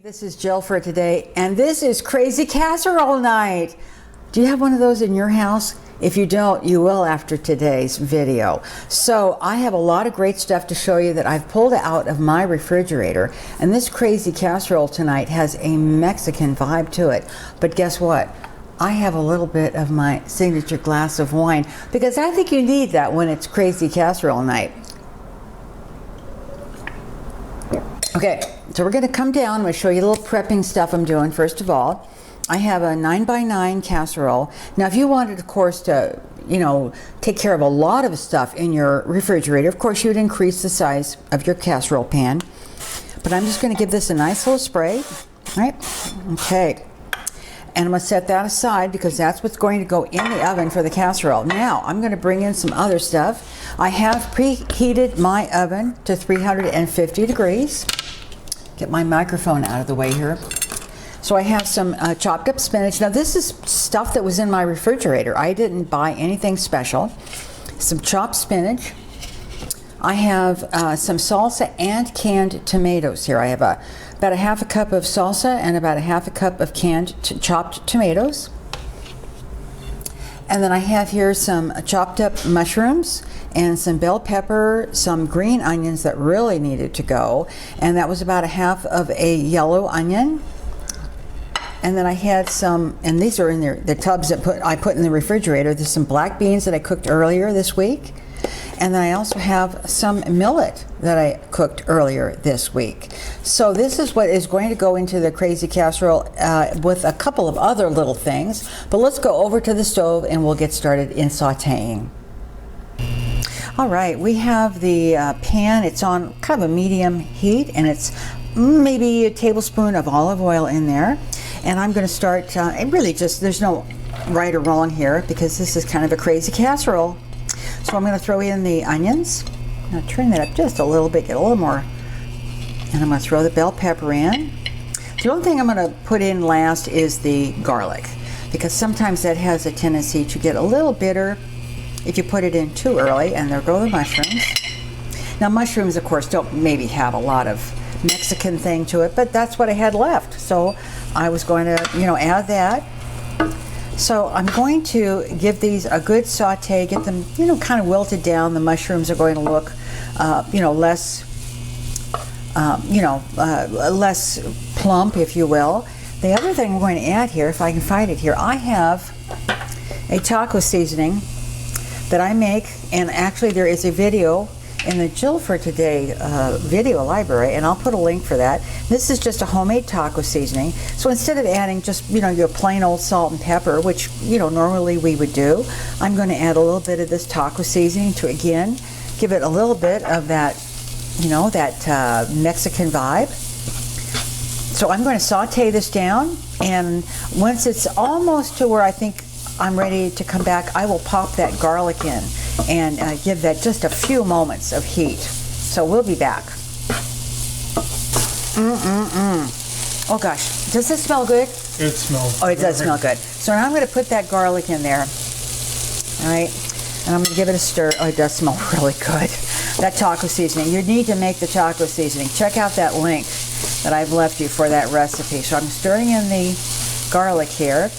This is Jill for today, and this is Crazy Casserole Night. Do you have one of those in your house? If you don't, you will after today's video. So I have a lot of great stuff to show you that I've pulled out of my refrigerator, and this Crazy Casserole tonight has a Mexican vibe to it. But guess what? I have a little bit of my signature glass of wine because I think you need that when it's Crazy Casserole Night. Okay, so we're going to come down. I'm going to show you a little prepping stuff I'm doing. First of all, I have a 9x9 casserole. Now, if you wanted, of course, to, take care of a lot of stuff in your refrigerator, of course, you'd increase the size of your casserole pan. But I'm just going to give this a nice little spray, right? Okay. And I'm going to set that aside because that's what's going to go in the oven for the casserole. Now, I'm going to bring in some other stuff. I have preheated my oven to 350 degrees. Get my microphone out of the way here. So I have some chopped up spinach. Now this is stuff that was in my refrigerator. I didn't buy anything special. Some chopped spinach. I have some salsa and canned tomatoes here. I have about a half a cup of salsa and about a half a cup of canned chopped tomatoes. And then I have here some chopped up mushrooms and some bell pepper, some green onions that really needed to go, and that was about a half of a yellow onion. And then I had some, and these are in there, the tubs that I put in the refrigerator. There's some black beans that I cooked earlier this week. And then I also have some millet that I cooked earlier this week. So this is what is going to go into the Crazy Casserole with a couple of other little things. But let's go over to the stove and we'll get started in sauteing. All right, we have the pan. It's on kind of a medium heat, and it's maybe a tablespoon of olive oil in there. And I'm going to start, and really just, there's no right or wrong here because this is kind of a crazy casserole. So I'm going to throw in the onions. I'm going to turn that up just a little bit, get a little more. And I'm going to throw the bell pepper in. The only thing I'm going to put in last is the garlic, because sometimes that has a tendency to get a little bitter if you put it in too early. And there go the mushrooms. Now mushrooms, of course, don't maybe have a lot of Mexican thing to it, but that's what I had left. So I was going to, add that. So I'm going to give these a good saute, get them, kind of wilted down. The mushrooms are going to look, less, less plump, if you will. The other thing I'm going to add here, if I can find it here, I have a taco seasoning that I make, and actually there is a video in the Jill for Today video library, and I'll put a link for that. This is just a homemade taco seasoning. So instead of adding just, your plain old salt and pepper, which, normally we would do, I'm going to add a little bit of this taco seasoning to, again, give it a little bit of that, that Mexican vibe. So I'm going to saute this down, and once it's almost to where I think I'm ready to come back, I will pop that garlic in and give that just a few moments of heat. So we'll be back. Oh gosh, does this smell good? It smells. Oh, it does smell good. So now I'm going to put that garlic in there. All right, and I'm going to give it a stir. Oh, it does smell really good. That taco seasoning. You need to make the taco seasoning. Check out that link that I've left you for that recipe. So I'm stirring in the garlic here.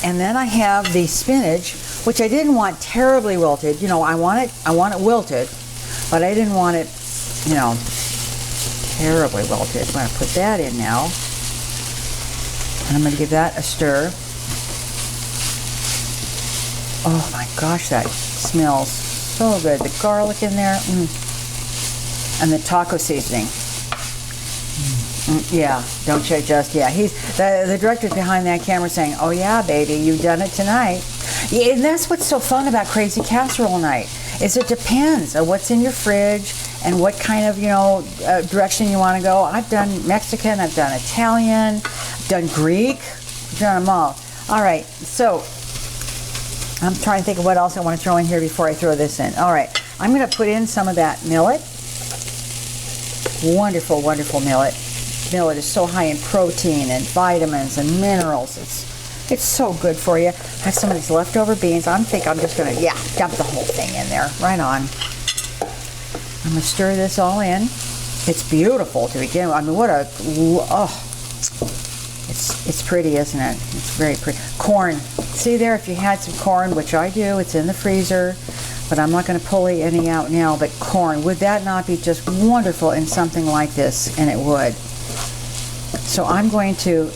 And then I have the spinach, which I didn't want terribly wilted. I want it wilted, but I didn't want it, terribly wilted. I'm going to put that in now. And I'm going to give that a stir. Oh my gosh, that smells so good. The garlic in there, and the taco seasoning. Yeah, don't you just, he's, the director's behind that camera saying, oh yeah, baby, you've done it tonight. Yeah, and that's what's so fun about Crazy Casserole Night, is it depends on what's in your fridge and what kind of, direction you want to go. I've done Mexican, I've done Italian, I've done Greek, I've done them all. All right, so I'm trying to think of what else I want to throw in here before I throw this in. All right, I'm going to put in some of that millet. Wonderful, wonderful millet. Millet is so high in protein and vitamins and minerals. It's so good for you. I have some of these leftover beans. I'm just going to, dump the whole thing in there. Right on. I'm going to stir this all in. It's beautiful to begin with. I mean, what a, oh, it's pretty, isn't it? It's very pretty. Corn. See there, if you had some corn, which I do, it's in the freezer, but I'm not going to pull any out now, but corn, would that not be just wonderful in something like this? And it would. So I'm going to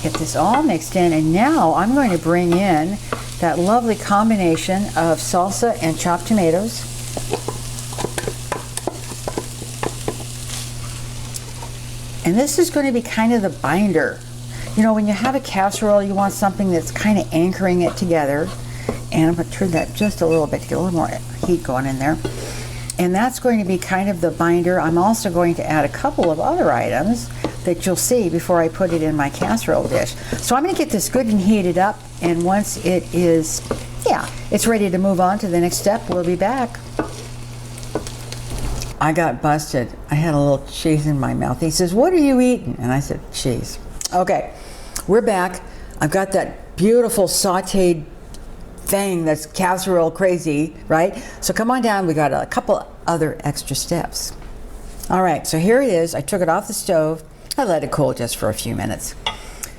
get this all mixed in, and now I'm going to bring in that lovely combination of salsa and chopped tomatoes. And this is going to be kind of the binder. You know, when you have a casserole, you want something that's kind of anchoring it together. And I'm going to turn that just a little bit to get a little more heat going in there. And that's going to be kind of the binder. I'm also going to add a couple of other items that you'll see before I put it in my casserole dish. So I'm going to get this good and heated up. And once it is, yeah, it's ready to move on to the next step, we'll be back. I got busted. I had a little cheese in my mouth. He says, "What are you eating?" And I said, "Cheese." Okay, we're back. I've got that beautiful sauteed thing that's casserole crazy, right? So come on down. We got a couple other extra steps. All right, so here it is. I took it off the stove. I let it cool just for a few minutes.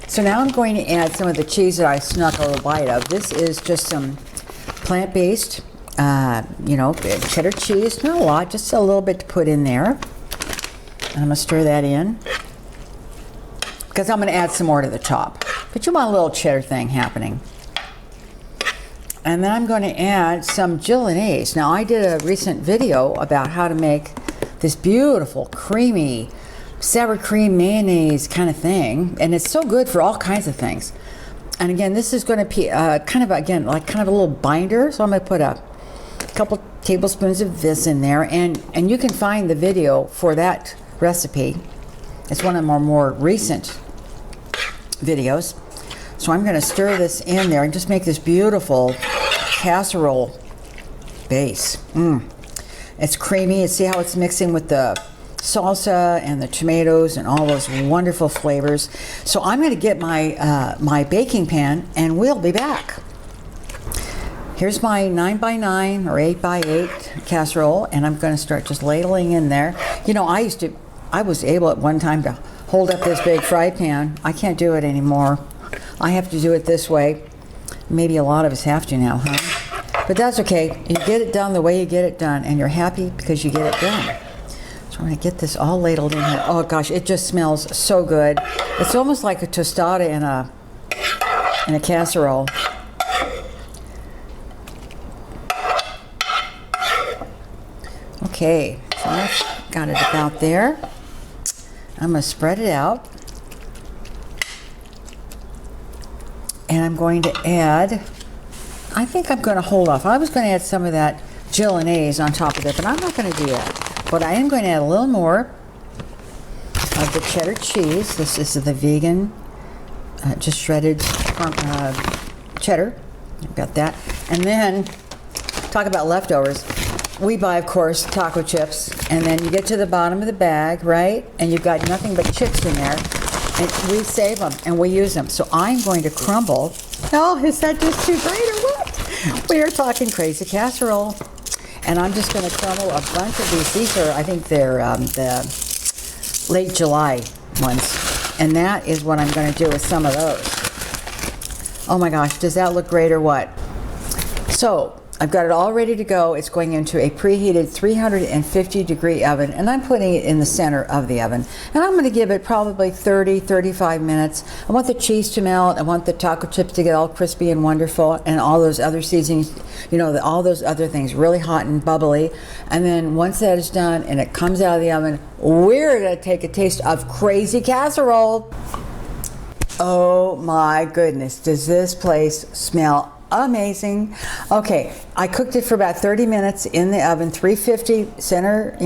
So now I'm going to add some of the cheese that I snuck a little bite of. This is just some plant-based, you know, cheddar cheese. Not a lot, just a little bit to put in there. And I'm going to stir that in, because I'm going to add some more to the top. But you want a little cheddar thing happening. And then I'm going to add some Gillinaise. Now, I did a recent video about how to make this beautiful, creamy, sour cream mayonnaise kind of thing. And it's so good for all kinds of things. And again, this is going to be kind of, again, like kind of a little binder. So I'm going to put a couple tablespoons of this in there. And you can find the video for that recipe. It's one of our more recent videos. So I'm going to stir this in there and just make this beautiful casserole base. It's creamy. See how it's mixing with the salsa and the tomatoes and all those wonderful flavors. So I'm going to get my my baking pan, and we'll be back. Here's my 9x9 or 8x8 casserole, and I'm going to start just ladling in there. You know, I was able at one time to hold up this big fry pan. I can't do it anymore. I have to do it this way. Maybe a lot of us have to now, huh? But that's okay. You get it done the way you get it done, and you're happy because you get it done. So I'm going to get this all ladled in here. Oh gosh, it just smells so good. It's almost like a tostada in a casserole. Okay, so that's got it about there. I'm going to spread it out. And I'm going to add, I think I'm going to hold off. I was going to add some of that Gillinaise on top of it, but I'm not going to do that. But I am going to add a little more of the cheddar cheese. This is the vegan, just shredded cheddar. I've got that. And then, talk about leftovers. We buy, of course, taco chips, and then you get to the bottom of the bag, right? And you've got nothing but chips in there. And we save them and we use them. So I'm going to crumble. Oh, is that just too great or what? We are talking crazy casserole. And I'm just going to crumble a bunch of these. These are, I think they're the late July ones. And that is what I'm going to do with some of those. Oh my gosh, does that look great or what? So I've got it all ready to go. It's going into a preheated 350-degree oven, and I'm putting it in the center of the oven. And I'm going to give it probably 30-35 minutes. I want the cheese to melt. I want the taco chips to get all crispy and wonderful, and all those other seasonings, you know, all those other things, really hot and bubbly. And then once that is done and it comes out of the oven, we're going to take a taste of crazy casserole. Oh my goodness, does this place smell amazing. Okay, I cooked it for about 30 minutes in the oven, 350 center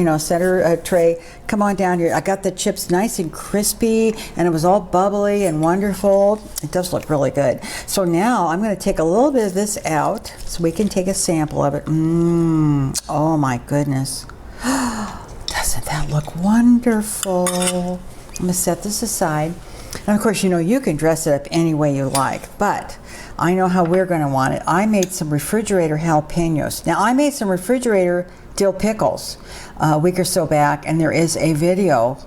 tray. Come on down here. I got the chips nice and crispy, and it was all bubbly and wonderful. It does look really good. So now I'm going to take a little bit of this out so we can take a sample of it. Oh my goodness. Doesn't that look wonderful? I'm going to set this aside. And of course, you know, you can dress it up any way you like, but I know how we're going to want it. I made some refrigerator jalapenos. Now, I made some refrigerator dill pickles a week or so back, and there is a video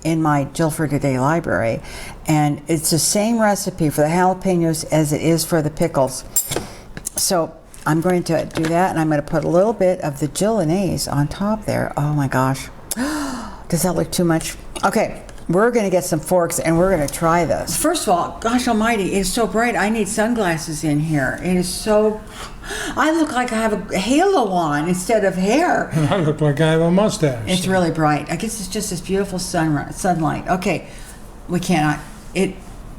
in my Jill for Today library, and it's the same recipe for the jalapenos as it is for the pickles. So I'm going to do that, and I'm going to put a little bit of the Gillinaise on top there. Oh my gosh. Does that look too much? Okay, we're going to get some forks, and we're going to try this. First of all, gosh almighty, it's so bright. I need sunglasses in here. It is so... I look like I have a halo on instead of hair. And I look like I have a mustache. It's really bright. I guess it's just this beautiful sunlight. Okay, we cannot.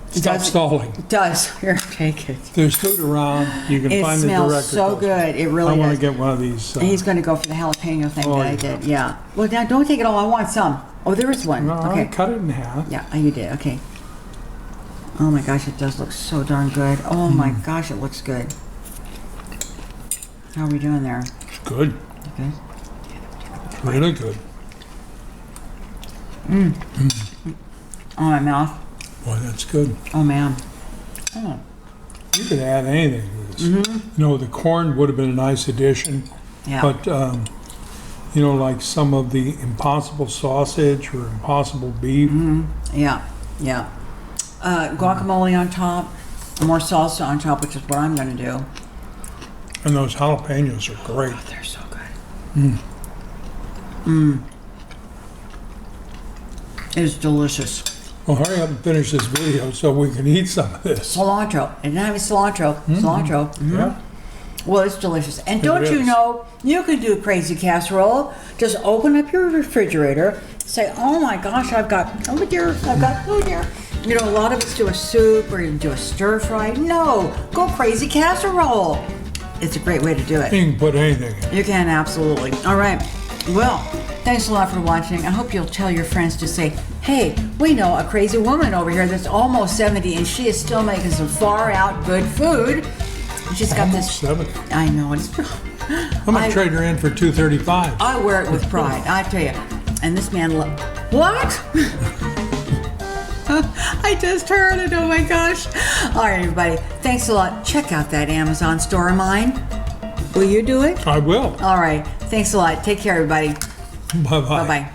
Stop stalling. It does. Here, take it. There's food around. You can find the director. It smells so good. It really I want does. to get one of these. He's going to go for the jalapeno thing that I did. Yeah. Well, now don't take it all. I want some. Oh, there is one. No, okay. I cut it in half. Yeah, you did. Okay. Oh my gosh, it does look so darn good. Oh my gosh, it looks good. How are we doing there? Good. Good. Really good. Oh, my mouth. Boy, that's good. Oh man. Oh. You could add anything to this. You know, the corn would have been a nice addition. Yeah. But, you know, like some of the Impossible sausage or Impossible beef. Yeah. Yeah. Guacamole on top. More salsa on top, which is what I'm going to do. And those jalapenos are great. Oh, they're so good. It's delicious. Well, hurry up and finish this video so we can eat some of this. Cilantro. And now it's cilantro. Cilantro. Yeah. Well, it's delicious. And don't you is. know, you can do a crazy casserole. Just open up your refrigerator, say, oh my gosh, I've got, oh dear, oh dear. You know, a lot of us do a soup or you do a stir fry. No, go crazy casserole. It's a great way to do it. You can put anything in. You can, absolutely. All right. Well, thanks a lot for watching. I hope you'll tell your friends to say, hey, we know a crazy woman over here that's almost 70 and she is still making some far out good food. She's got Almost 70. I know. It's, I'm going to trade her in for $2.35. I wear it with pride, I tell you. And this man, what? I just heard it, oh my gosh. All right, everybody, thanks a lot. Check out that Amazon store of mine. Will you do it? I will. All right, thanks a lot. Take care, everybody. Bye-bye. Bye-bye.